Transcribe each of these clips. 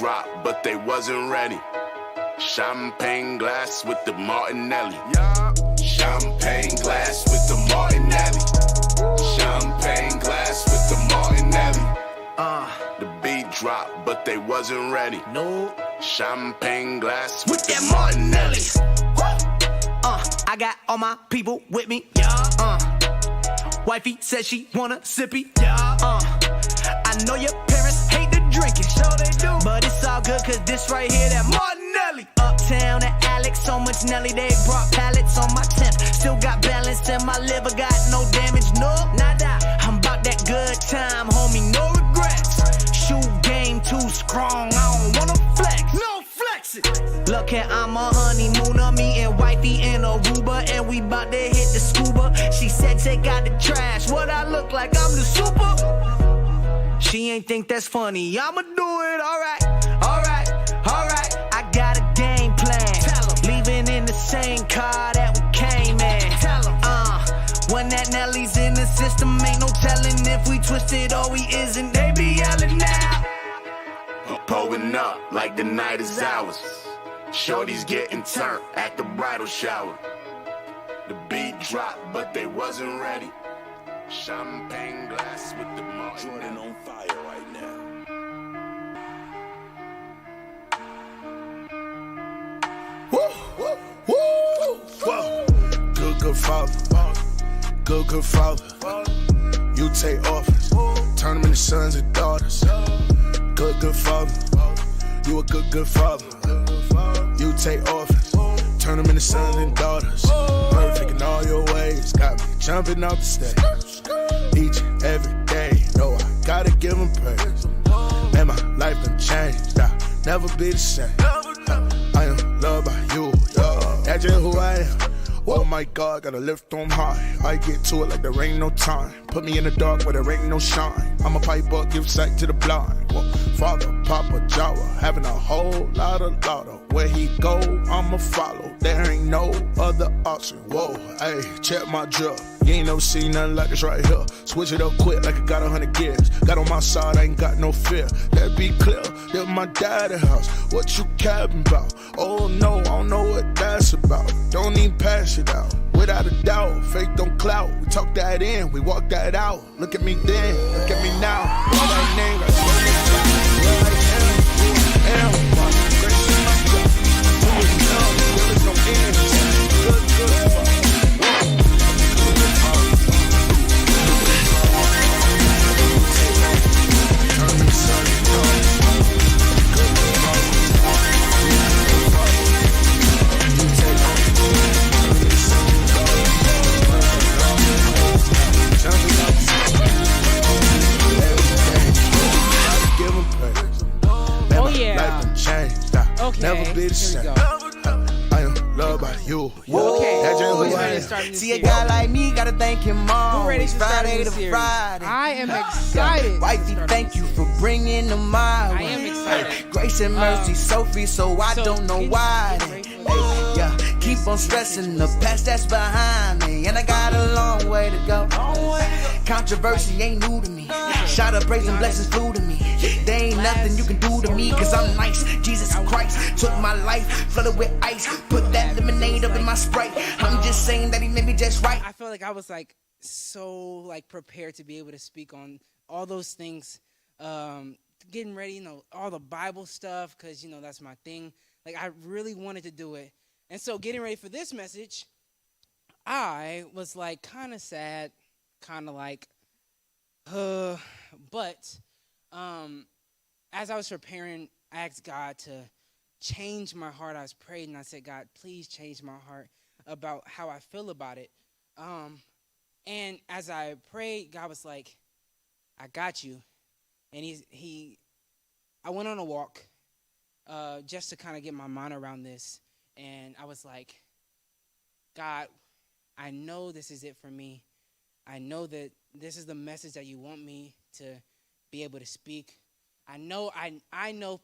dropped, but they wasn't ready. Champagne glass with the Martinelli. Champagne glass with the Martinelli. Champagne glass with the Martinelli. The beat dropped, but they wasn't ready. No. Champagne glass with the Martinelli. I got all my people with me. Wifey says she wanna sippy. I know your parents hate the drinking. Sure they do. But it's all good cause this right here, that Martinelli. Uptown at Alex, so much Nelly, they brought pallets on my tent. Still got balance in my liver, got no damage, no, nada. I'm about that good time, homie, no regrets. Shoe game too strong, I don't wanna flex. No flexing. Look at I'm a honeymooner, me and wifey in Aruba, and we bout to hit the scuba. She said take out the trash, what I look like, I'm the super. She ain't think that's funny, I'ma do it, alright, alright, alright. I got a game plan, leaving in the same car that we came in. When that Nelly's in the system, ain't no telling if we twisted or we isn't. They be yelling now. Pulling up like the night is ours. Shorty's getting turned at the bridal shower. The beat dropped, but they wasn't ready. Champagne glass with the Jordan on fire right now. Woo, woo, woo, whoa. Good father, good father. You take office, turn them into sons and daughters. Good father, you a good father. You take office, turn them into sons and daughters. Perfect in all your ways, got me jumping off the stage. Each and every day, know I gotta give them praise. And my life done changed, I'll never be the same. I am loved by you, that's just who I am. Oh my God, gotta lift them high. I get to it like there ain't no time. Put me in the dark where there ain't no shine. I'm a pipe up, give sight to the blind. Well, Father, Papa, Jawa, having a whole lot of lotto. Where he go, I'ma follow. There ain't no other option. Whoa, hey, check my drill. You ain't never seen nothing like this right here. Switch it up quick like I got 100 gears. Got on my side, I ain't got no fear. That be clear, that my daddy house. What you capping about? Oh no, I don't know what that's about. Don't even pass it out. Without a doubt, faith don't clout. We talk that in, we walk that out. Look at me then, look at me now. All that name, I swear to God, where I am, my grace in my job. Who is love, there is no end. Good fuck. Okay, never be the same. I am loved by you. Okay. See, a guy like me gotta thank him all. Ready to Friday to Friday. I am excited. Wifey, thank you for bringing them my way. I am excited. Grace and mercy, Sophie, so I don't know why. Yeah, keep on stressing the past that's behind me, and I got a long way to go. Controversy ain't new to me. Shout out, praise and blessings flew to me. There ain't nothing you can do to me, cause I'm nice. Jesus Christ took my life, flooded with ice, put that lemonade up in my Sprite. I'm just saying that he made me just right. I feel like I was like so like prepared to be able to speak on all those things, getting ready, all the Bible stuff, cause that's my thing. Like I really wanted to do it. And so getting ready for this message, I was like kind of sad, kind of like, but as I was preparing, I asked God to change my heart. I was praying and I said, God, please change my heart about how I feel about it. And as I prayed, God was like, I got you. And I went on a walk just to kind of get my mind around this. And I was like, God, I know this is it for me. I know that this is the message that you want me to be able to speak. I know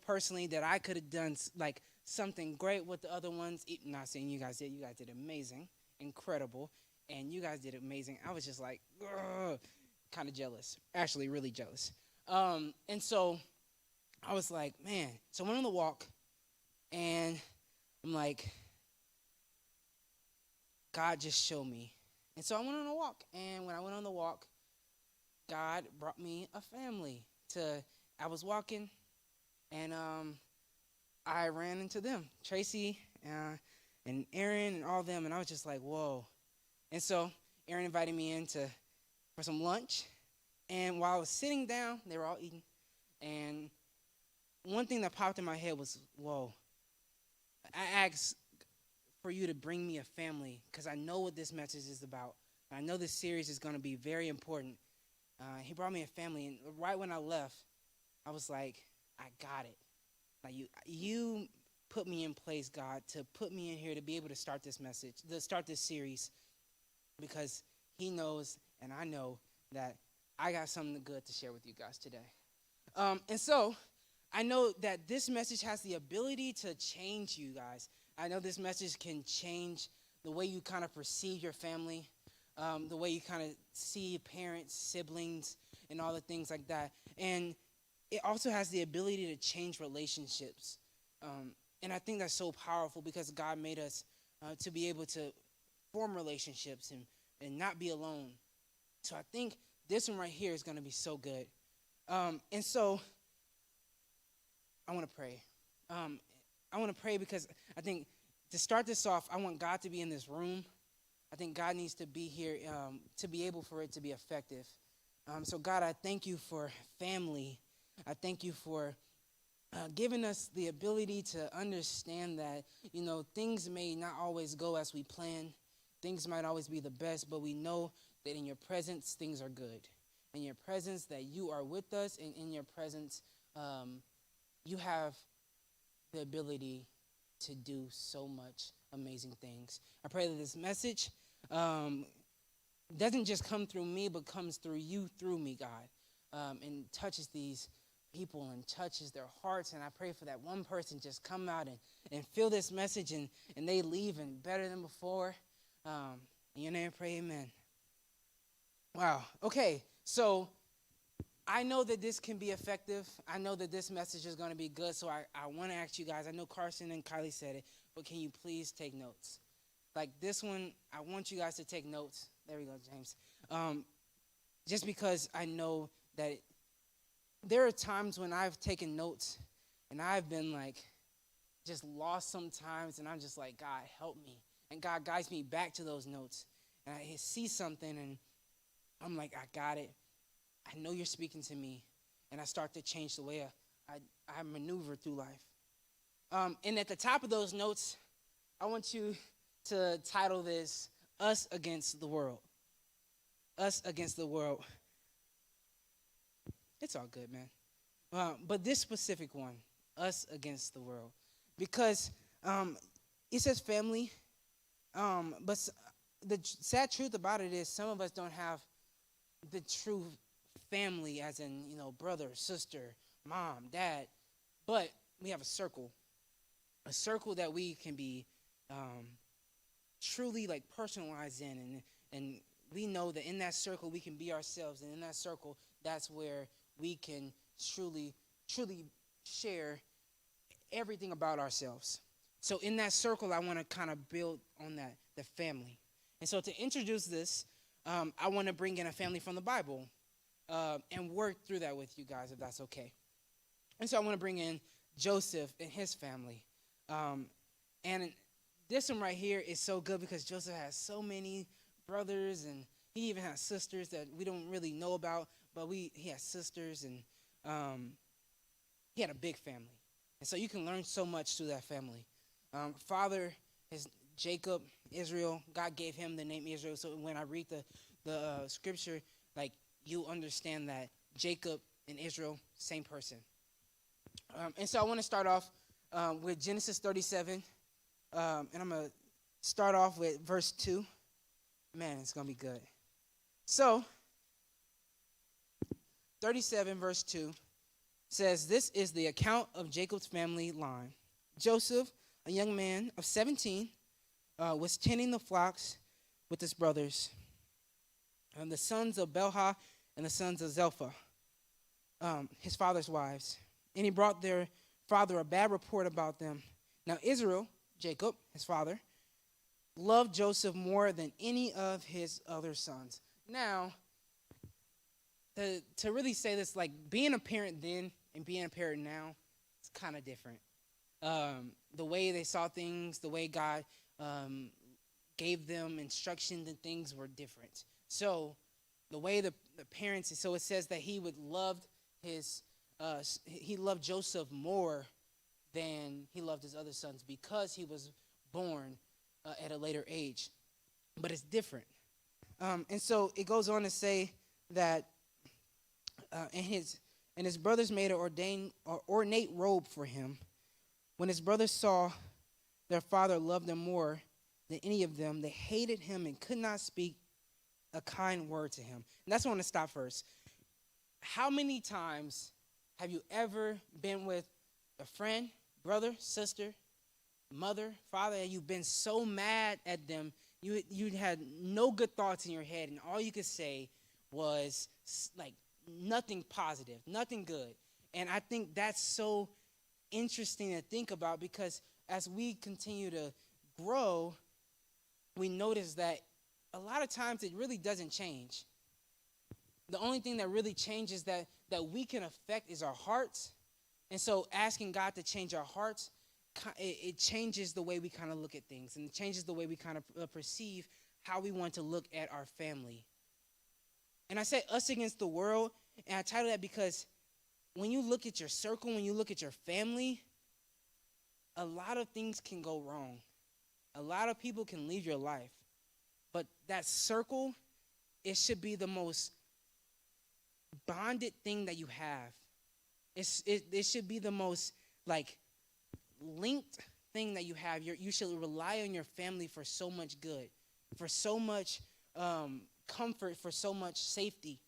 personally that I could have done like something great with the other ones. Not saying you guys did. You guys did amazing, incredible, and you guys did amazing. I was just like, kind of jealous, actually really jealous. And so I was like, man. So I went on the walk, and I'm like, God just showed me. And so I went on a walk, and when I went on the walk, God brought me a family. I was walking, and I ran into them, Tracy and Aaron and all them, and I was just like, whoa. And so Aaron invited me in for some lunch, and while I was sitting down, they were all eating, and one thing that popped in my head was, whoa. I asked for you to bring me a family because I know what this message is about. I know this series is going to be very important. He brought me a family, and right when I left, I was like, I got it. Like you put me in place, God, to put me in here to be able to start this message, to start this series, because he knows and I know that I got something good to share with you guys today. And so I know that this message has the ability to change you guys. I know this message can change the way you kind of perceive your family, the way you kind of see parents, siblings, and all the things like that. And it also has the ability to change relationships. And I think that's so powerful because God made us to be able to form relationships and not be alone. So I think this one right here is going to be so good. And so I want to pray. I want to pray because I think to start this off, I want God to be in this room. I think God needs to be here to be able for it to be effective. So God, I thank you for family. I thank you for giving us the ability to understand that, things may not always go as we plan. Things might always be the best, but we know that in your presence, things are good. In your presence, that you are with us, and in your presence, you have the ability to do so much amazing things. I pray that this message doesn't just come through me, but comes through you, through me, God, and touches these people and touches their hearts. And I pray for that one person just come out and feel this message and they leave and better than before. In your name I pray, amen. Wow. Okay, so I know that this can be effective. I know that this message is going to be good, so I want to ask you guys. I know Carson and Kylie said it, but can you please take notes? Like this one, I want you guys to take notes. There we go, James. Just because I know that there are times when I've taken notes and I've been like just lost sometimes, and I'm just like, God, help me. And God guides me back to those notes. And I see something, and I'm like, I got it. I know you're speaking to me. And I start to change the way I maneuver through life. And at the top of those notes, I want you to title this, Us Against the World. Us Against the World. It's all good, man. But this specific one, Us Against the World. Because it says family, but the sad truth about it is some of us don't have the true family, as in, brother, sister, mom, dad, but we have a circle that we can be truly like personalized in, and we know that in that circle we can be ourselves, and in that circle that's where we can truly share everything about ourselves. So in that circle, I want to kind of build on that, the family. And so to introduce this, I want to bring in a family from the Bible and work through that with you guys, if that's okay. And so I want to bring in Joseph and his family. And this one right here is so good because Joseph has so many brothers, and he even has sisters that we don't really know about, but he has sisters, and he had a big family. And so you can learn so much through that family. Father is Jacob, Israel. God gave him the name Israel. So when I read the scripture, like, you understand that Jacob and Israel, same person. And so I want to start off with Genesis 37. And I'm going to start off with verse 2. Man, it's going to be good. So, 37 verse 2 says, this is the account of Jacob's family line. Joseph, a young man of 17, was tending the flocks with his brothers, and the sons of Bilhah and the sons of Zilpah, his father's wives. and he brought their father a bad report about them. Now Israel, Jacob, his father, loved Joseph more than any of his other sons. Now, to really say this, like being a parent then and being a parent now, it's kind of different. The way they saw things, the way God gave them instructions and things were different. So the way the parents, so it says that he loved Joseph more than he loved his other sons because he was born at a later age. But it's different. And so it goes on to say that and his brothers made an ornate robe for him. When his brothers saw their father loved them more than any of them, they hated him and could not speak a kind word to him. And that's where I want to stop first. How many times have you ever been with a friend, brother, sister, mother, father, and you've been so mad at them, you had no good thoughts in your head, and all you could say was like nothing positive, nothing good. And I think that's so interesting to think about, because as we continue to grow, we notice that a lot of times it really doesn't change. The only thing that really changes that we can affect is our hearts. And so asking God to change our hearts, it changes the way we kind of look at things, and it changes the way we kind of perceive how we want to look at our family. And I say us against the world, and I title that because when you look at your circle, when you look at your family, a lot of things can go wrong. A lot of people can leave your life. But that circle, it should be the most bonded thing that you have. It should be the most like linked thing that you have. You should rely on your family for so much good, for so much comfort, for so much safety.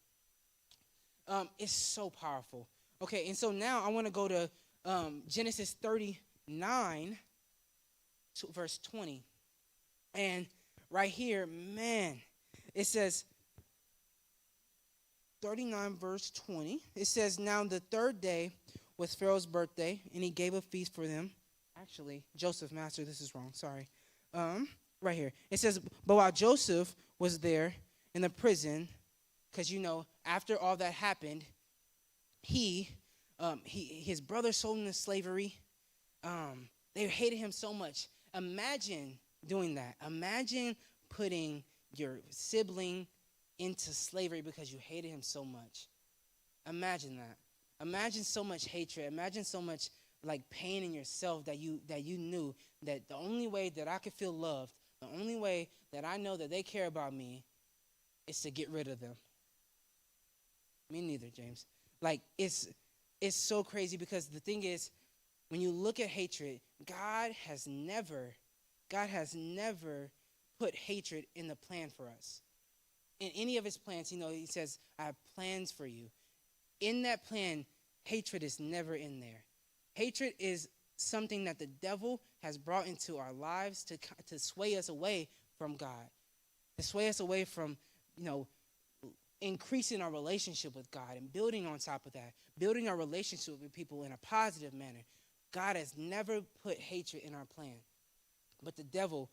It's so powerful. Okay, and so now I want to go to Genesis 39, verse 20. And right here, man, it says, 39 verse 20, it says, now the third day was Pharaoh's birthday, and he gave a feast for them. Actually, Joseph, master, this is wrong, sorry. Right here, it says, but while Joseph was there in the prison, because, after all that happened, his brother sold him into slavery. They hated him so much. Imagine doing that. Imagine putting your sibling into slavery because you hated him so much. Imagine that. Imagine so much hatred. Imagine so much like pain in yourself that you knew that the only way that I could feel loved, the only way that I know that they care about me is to get rid of them. Me neither, James. Like it's so crazy, because the thing is, when you look at hatred, God has never put hatred in the plan for us. In any of his plans, he says, I have plans for you. In that plan, hatred is never in there. Hatred is something that the devil has brought into our lives to sway us away from God, to sway us away from, increasing our relationship with God and building on top of that, building our relationship with people in a positive manner. God has never put hatred in our plan. But the devil,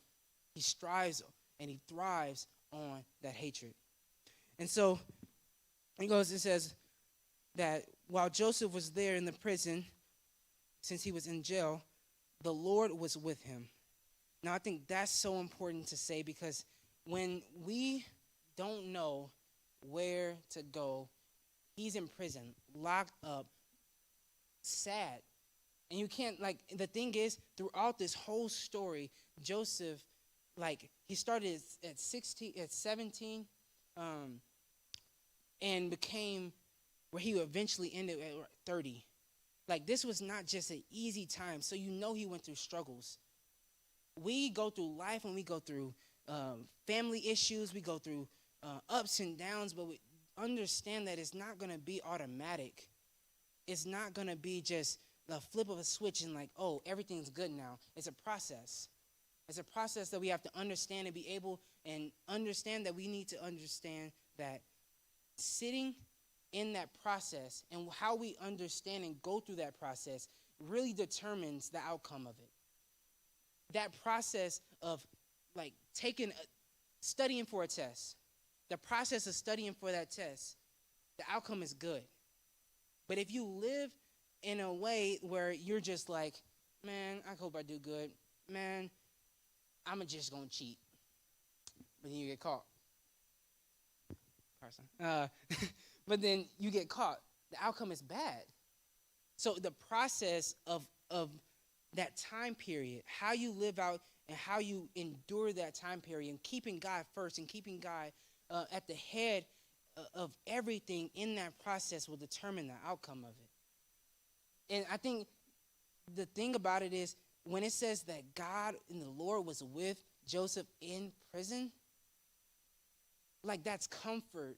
he strives and he thrives on that hatred. And so it says that while Joseph was there in the prison, since he was in jail, the Lord was with him. Now, I think that's so important to say, because when we don't know where to go, he's in prison, locked up, sad. And you can't, the thing is, throughout this whole story, Joseph, he started at 17, and became where he eventually ended at 30. This was not just an easy time, so he went through struggles. We go through life, and we go through family issues, we go through ups and downs, but we understand that it's not going to be automatic. It's not going to be just the flip of a switch and everything's good now. It's a process. It's a process that we have to understand and be able and understand that we need to understand that sitting in that process and how we understand and go through that process really determines the outcome of it. That process of like studying for a test, the process of studying for that test, the outcome is good. But if you live in a way where you're just like, man, I hope I do good. Man, I'm just going to cheat. But then you get caught. Carson. But then you get caught. The outcome is bad. So the process of that time period, how you live out and how you endure that time period and keeping God first and keeping God at the head of everything in that process will determine the outcome of it. And I think the thing about it is when it says that God and the Lord was with Joseph in prison, like that's comfort.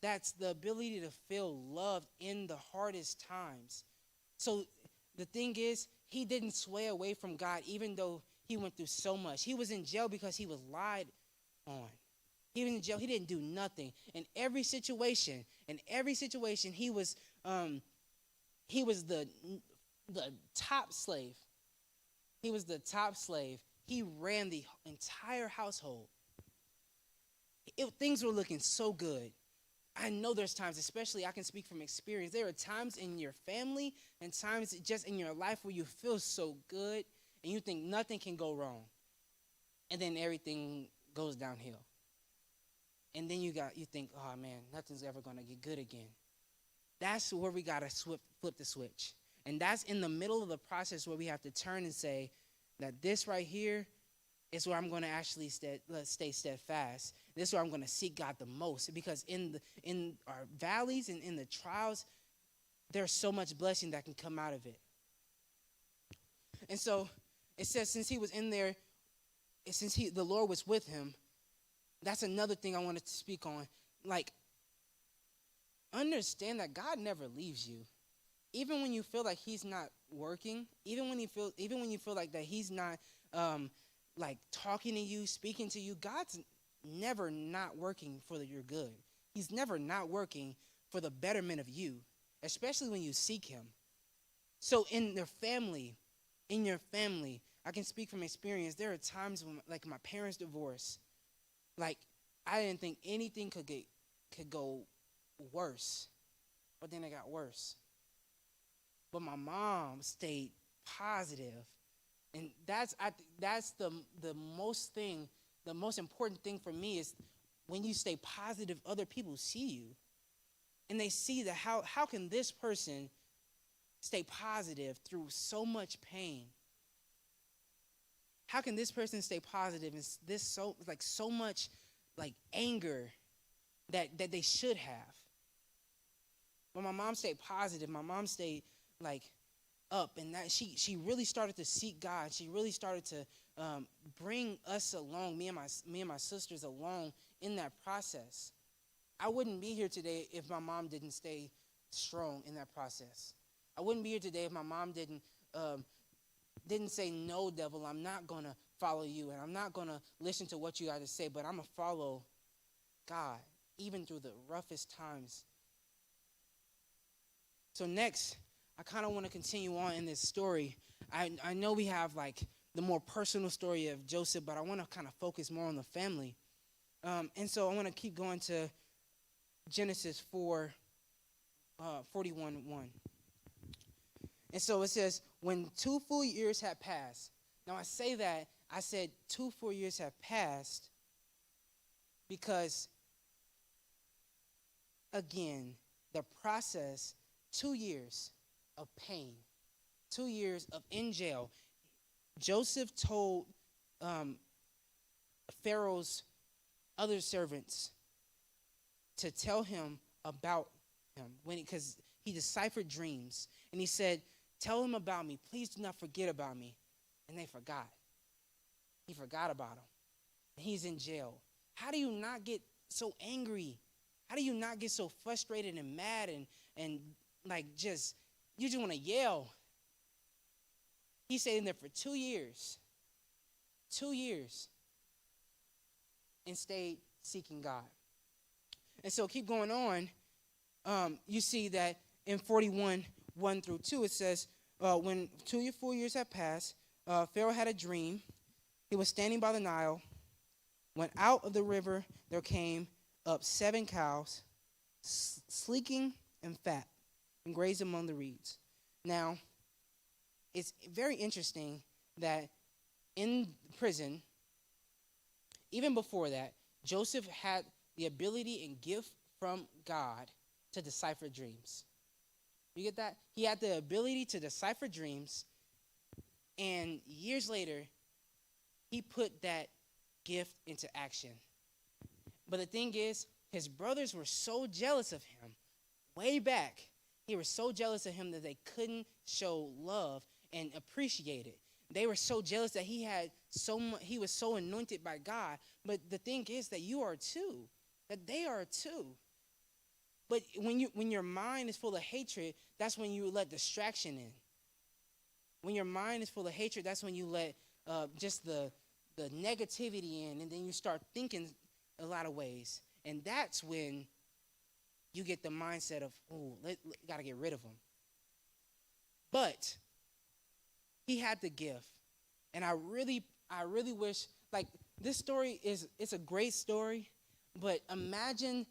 That's the ability to feel loved in the hardest times. So the thing is, he didn't sway away from God even though he went through so much. He was in jail because he was lied on. He was in jail. He didn't do nothing. In every situation, he was the top slave. He was the top slave. He ran the entire household. Things were looking so good. I know there's times, especially I can speak from experience, there are times in your family and times just in your life where you feel so good and you think nothing can go wrong. And then everything goes downhill. And then you think, oh man, nothing's ever going to get good again. That's where we got to flip the switch. And that's in the middle of the process where we have to turn and say that this right here is where I'm going to actually stay steadfast. This is where I'm going to seek God the most. Because in our valleys and in the trials, there's so much blessing that can come out of it. And so it says since he was in there, the Lord was with him, that's another thing I wanted to speak on. Like, understand that God never leaves you. Even when you feel like he's not working, even when you feel like that he's not like talking to you, speaking to you, God's never not working for your good. He's never not working for the betterment of you, especially when you seek him. So in your family, I can speak from experience. There are times when, like my parents' divorce, like I didn't think anything could go worse, but then it got worse. But my mom stayed positive. And that's the most important thing for me is when you stay positive, other people see you. And they see that how can this person stay positive through so much pain? How can this person stay positive and this so much like anger that they should have? But my mom stayed positive. My mom stayed like up, and that she really started to seek God. She really started to bring us along, me and my sisters along in that process. I wouldn't be here today if my mom didn't stay strong in that process. I wouldn't be here today if my mom didn't say, no, devil, I'm not going to follow you, and I'm not going to listen to what you got to say, but I'm going to follow God, even through the roughest times. So next, I kind of want to continue on in this story. I know we have like the more personal story of Joseph, but I want to kind of focus more on the family. And so I want to keep going to Genesis 41:1. And so it says, when 2 full years had passed. Now I said 2 full years have passed because, again, the process, 2 years of pain, 2 years of in jail. Joseph told Pharaoh's other servants to tell him about him because he deciphered dreams. And he said, tell him about me. Please do not forget about me. And they forgot. He forgot about him. And he's in jail. How do you not get so angry? How do you not get so frustrated and mad and like you just want to yell? He stayed in there for 2 years. 2 years. And stayed seeking God. And so keep going on. you see that in 41, 1 through 2, it says, when 2 full years had passed, Pharaoh had a dream. He was standing by the Nile. When out of the river there came up 7 cows, sleeking and fat, and grazed among the reeds. Now, it's very interesting that in prison, even before that, Joseph had the ability and gift from God to decipher dreams. You get that? He had the ability to decipher dreams, and years later, he put that gift into action. But the thing is, his brothers were so jealous of him way back. They were so jealous of him that they couldn't show love and appreciate it. They were so jealous that he had so much, he was so anointed by God. But the thing is that you are too, that they are too. But when your mind is full of hatred, that's when you let distraction in. When your mind is full of hatred, that's when you let just the negativity in, and then you start thinking a lot of ways. And that's when you get the mindset of, oh, got to get rid of them. But he had the gift. And I really wish, like, this story it's a great story, but imagine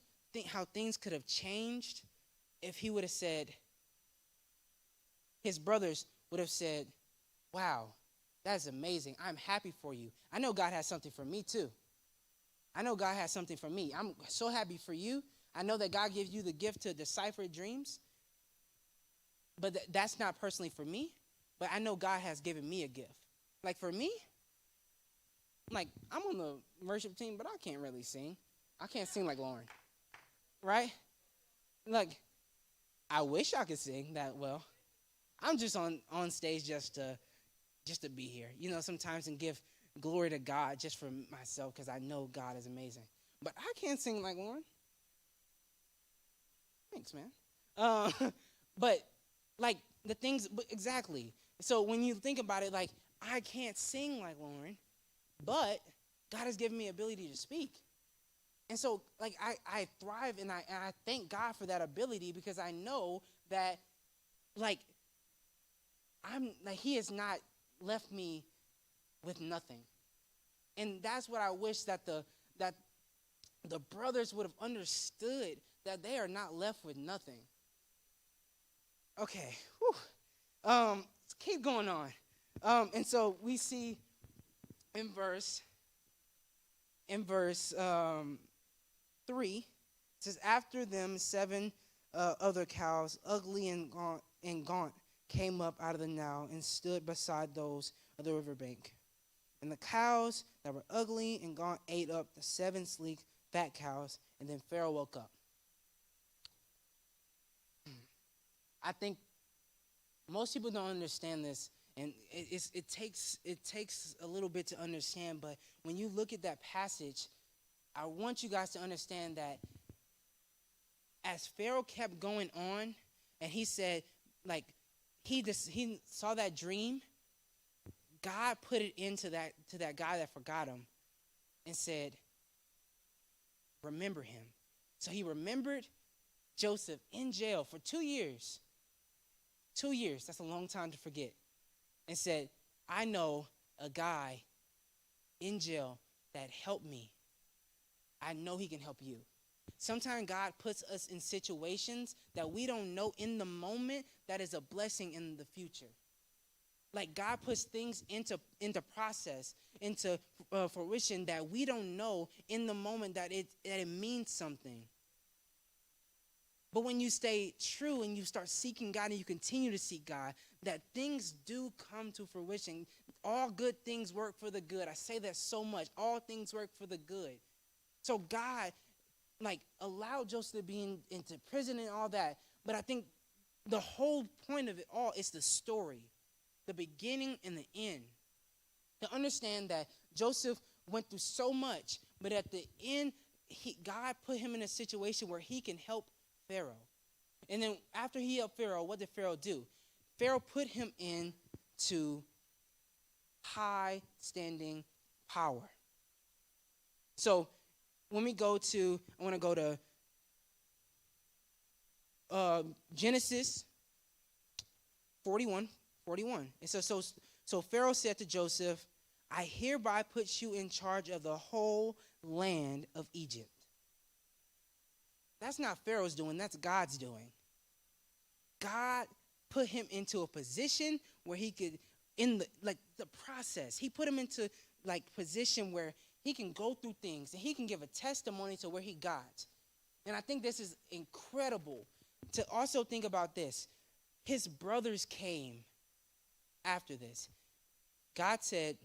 how things could have changed if he would have said, his brothers would have said, wow, that's amazing. I'm happy for you. I know God has something for me too. I know God has something for me. I'm so happy for you. I know that God gives you the gift to decipher dreams, but that's not personally for me. But I know God has given me a gift. Like for me, like I'm on the worship team, but I can't really sing. I can't sing like Lauren, right? Like I wish I could sing that well. I'm just on stage just to be here, sometimes and give glory to God just for myself because I know God is amazing. But I can't sing like Lauren. Thanks, man. But like the things, exactly. So when you think about it, like I can't sing like Lauren, but God has given me ability to speak. And so like I thrive and I thank God for that ability because I know that like he has not left me with nothing. And that's what I wish that the brothers would have understood, that they are not left with nothing. Okay. Let's keep going on. And so we see in verse 3, it says, after them 7 other cows, ugly and gaunt, came up out of the Nile and stood beside those of the riverbank. And the cows that were ugly and gaunt ate up the 7 sleek, fat cows, and then Pharaoh woke up. I think most people don't understand this, and it takes a little bit to understand, but when you look at that passage, I want you guys to understand that as Pharaoh kept going on, and he said, like, he saw that dream, God put it into that guy that forgot him and said, remember him. So he remembered Joseph in jail for 2 years. 2 years, that's a long time to forget. And said, I know a guy in jail that helped me. I know he can help you. Sometimes God puts us in situations that we don't know in the moment that is a blessing in the future. Like God puts things into process, into fruition that we don't know in the moment that it means something. But when you stay true and you start seeking God and you continue to seek God, that things do come to fruition. All good things work for the good. I say that so much. All things work for the good. So God, like, allowed Joseph to be into prison and all that. But I think the whole point of it all is the story, the beginning and the end. To understand that Joseph went through so much, but at the end, God put him in a situation where he can help Pharaoh. And then after he helped Pharaoh, what did Pharaoh do? Pharaoh put him into high standing power. So when we go to, I want to go to Genesis 41. It says, so Pharaoh said to Joseph, I hereby put you in charge of the whole land of Egypt. That's not Pharaoh's doing, that's God's doing. God put him into a position where he could, in the process, he put him into position where he can go through things and he can give a testimony to where he got. And I think this is incredible to also think about this. His brothers came after this. God said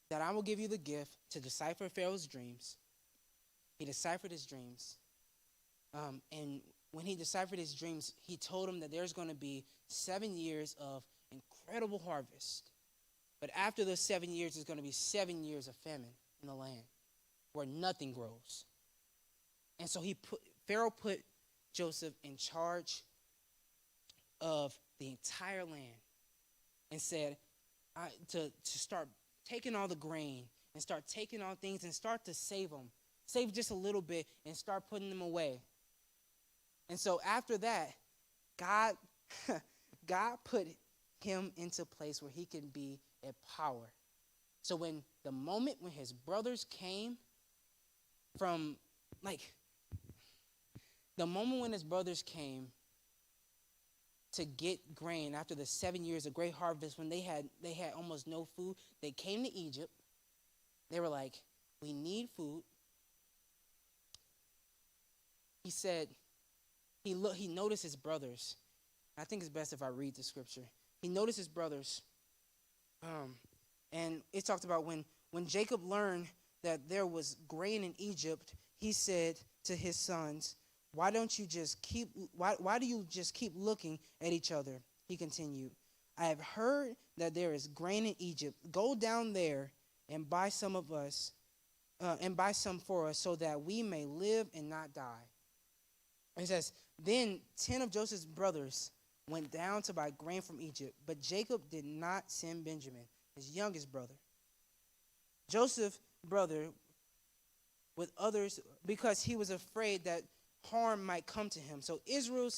that I will give you the gift to decipher Pharaoh's dreams. He deciphered his dreams. And when he deciphered his dreams, he told him that there's going to be 7 years of incredible harvest. But after those 7 years, there's going to be 7 years of famine in the land where nothing grows. And so Pharaoh put Joseph in charge of the entire land and said to start taking all the grain and start taking all things and start to save them. Save just a little bit and start putting them away. And so after that, God put him into a place where he can be a power. So when his brothers came from, the moment when his brothers came to get grain after the 7 years of great harvest, when they had almost no food, they came to Egypt. They were like, we need food. He said, he noticed his brothers. I think it's best if I read the scripture. He noticed his brothers. And it talked about when Jacob learned that there was grain in Egypt, he said to his sons, why do you just keep looking at each other? He continued, I have heard that there is grain in Egypt. Go down there and buy some for us so that we may live and not die. It says, then 10 of Joseph's brothers went down to buy grain from Egypt, but Jacob did not send Benjamin, his youngest brother. Joseph's brother with others because he was afraid that harm might come to him. So Israel's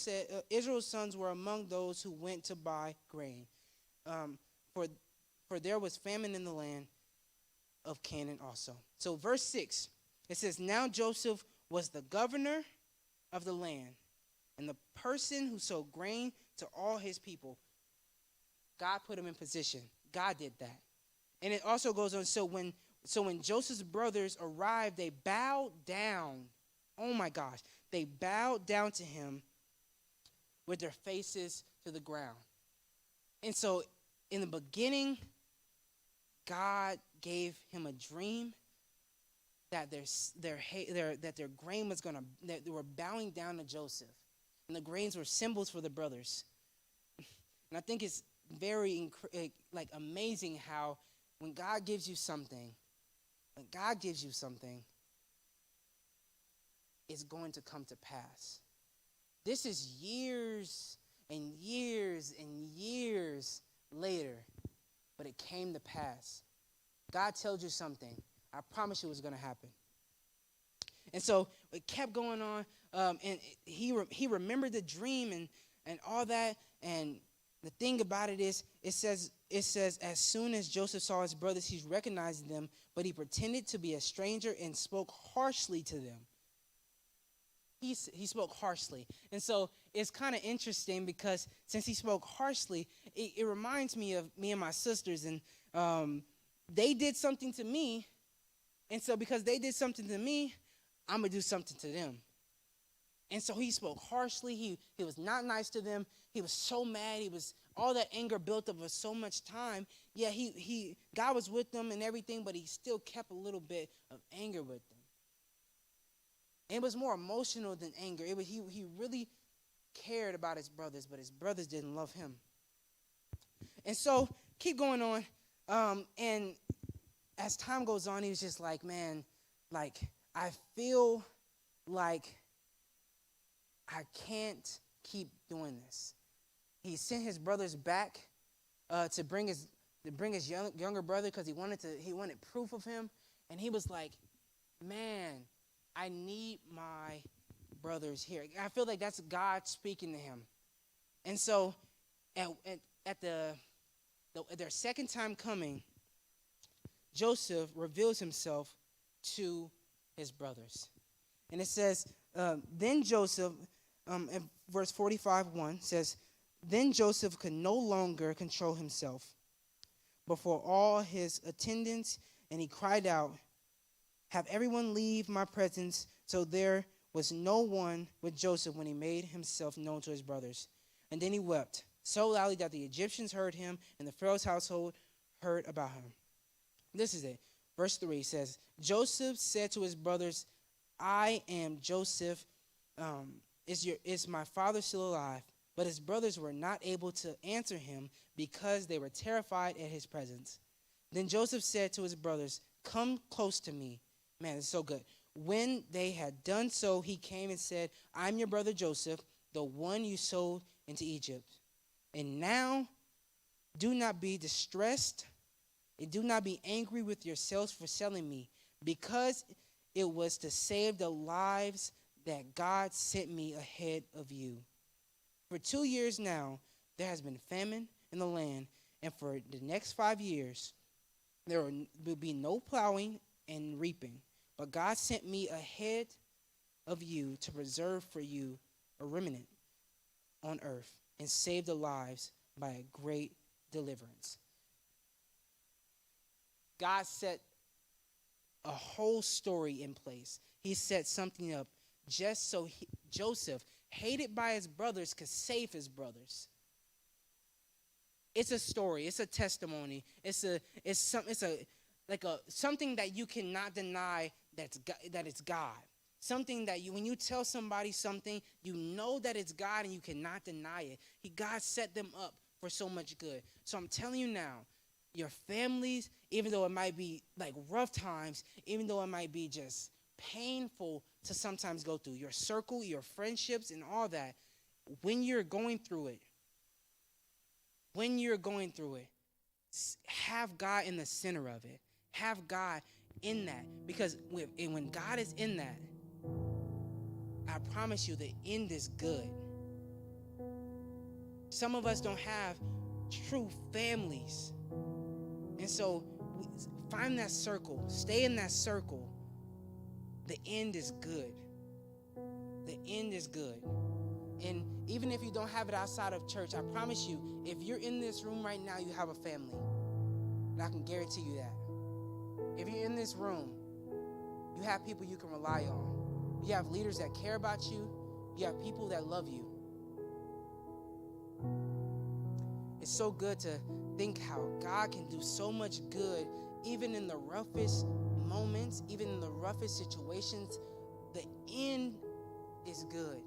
sons were among those who went to buy grain. For there was famine in the land of Canaan also. So verse 6, it says, now Joseph was the governor of the land and the person who sold grain to all his people. God put him in position. God did that. And it also goes on, so when Joseph's brothers arrived, they bowed down. Oh my gosh. They bowed down to him with their faces to the ground. And so in the beginning, God gave him a dream that their grain was that they were bowing down to Joseph. And the grains were symbols for the brothers. And I think it's very amazing how when God gives you something, it's going to come to pass. This is years and years and years later, but it came to pass. God tells you something. I promise you it was going to happen. And so it kept going on, and he remembered the dream and all that. And the thing about it is, it says as soon as Joseph saw his brothers, he recognized them, but he pretended to be a stranger and spoke harshly to them. He spoke harshly. And so it's kind of interesting because since he spoke harshly, it reminds me of me and my sisters. And they did something to me. And so because they did something to me, I'm going to do something to them. And so he spoke harshly. He was not nice to them. He was so mad. All that anger built up for so much time. Yeah, God was with them and everything, but he still kept a little bit of anger with them. And it was more emotional than anger. He really cared about his brothers, but his brothers didn't love him. And so keep going on. And as time goes on, he was just like, man, I feel like I can't keep doing this. He sent his brothers back to bring his younger brother because he wanted proof of him. And he was like, man, I need my brothers here. I feel like that's God speaking to him. And so at their second time coming, Joseph reveals himself to his brothers. And it says, then Joseph, in verse 45:1 says, then Joseph could no longer control himself before all his attendants, and he cried out, have everyone leave my presence. So there was no one with Joseph when he made himself known to his brothers. And then he wept so loudly that the Egyptians heard him, and the Pharaoh's household heard about him. This is it. Verse 3 says, Joseph said to his brothers, I am Joseph. Is my father still alive? But his brothers were not able to answer him because they were terrified at his presence. Then Joseph said to his brothers, come close to me. Man, it's so good. When they had done so, he came and said, I'm your brother Joseph, the one you sold into Egypt. And now do not be distressed and do not be angry with yourselves for selling me, because it was to save the lives that God sent me ahead of you. For 2 years now, there has been famine in the land, and for the next 5 years, there will be no plowing and reaping. But God sent me ahead of you to preserve for you a remnant on earth and save the lives by a great deliverance. God set a whole story in place. He set something up just so Joseph, hated by his brothers, could save his brothers. It's a story. It's a testimony. It's something that you cannot deny that it's God. Something that when you tell somebody something, you know that it's God and you cannot deny it. God set them up for so much good. So I'm telling you now, your families, even though it might be like rough times, even though it might be just painful to sometimes go through, your circle, your friendships, and all that, when you're going through it, have God in the center of it. Have God in that. Because when God is in that, I promise you the end is good. Some of us don't have true families. And so find that circle. Stay in that circle. The end is good. The end is good. And even if you don't have it outside of church, I promise you, if you're in this room right now, you have a family. And I can guarantee you that. If you're in this room, you have people you can rely on. You have leaders that care about you. You have people that love you. It's so good to think how God can do so much good, even in the roughest moments, even in the roughest situations. The end is good,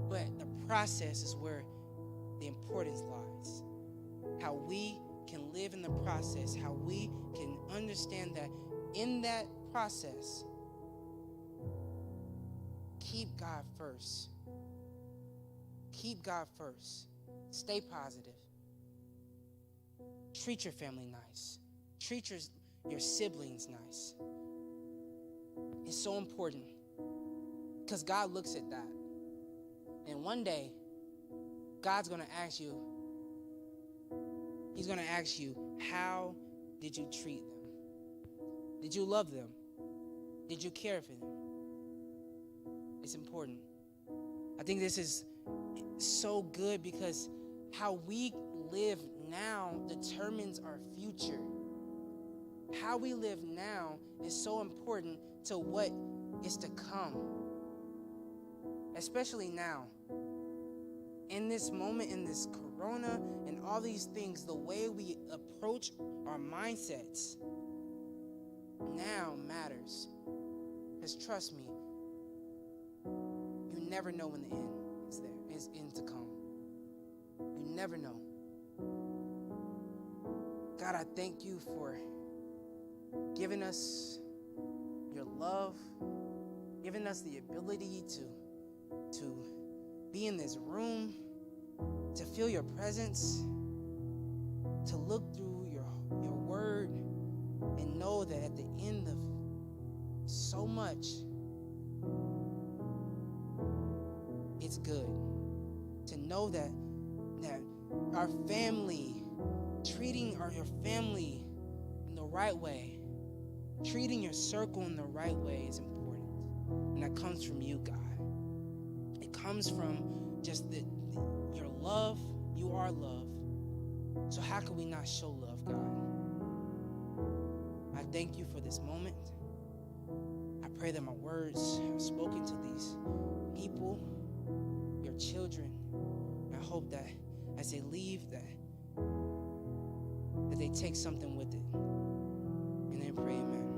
but the process is where the importance lies. How we can live in the process, how we can understand that in that process, keep God first. Keep God first. Stay positive. Treat your family nice. Treat your siblings nice. It's so important because God looks at that. And one day, God's going to ask you, He's going to ask you, how did you treat them? Did you love them? Did you care for them? It's important. I think this is so good because how we live now determines our future. How we live now is so important to what is to come. Especially now. In this moment, in this corona and all these things, the way we approach our mindsets now matters. Because trust me, you never know when the end is end to come. You never know. God, I thank you for giving us your love, giving us the ability to be in this room, to feel your presence, to look through your word and know that at the end of so much, it's good to know that our family, treating your family in the right way, treating your circle in the right way is important. And that comes from you, God. It comes from just your love. You are love. So how can we not show love, God? I thank you for this moment. I pray that my words have spoken to these people, your children. I hope that as they leave, that they take something with it. And then pray, amen.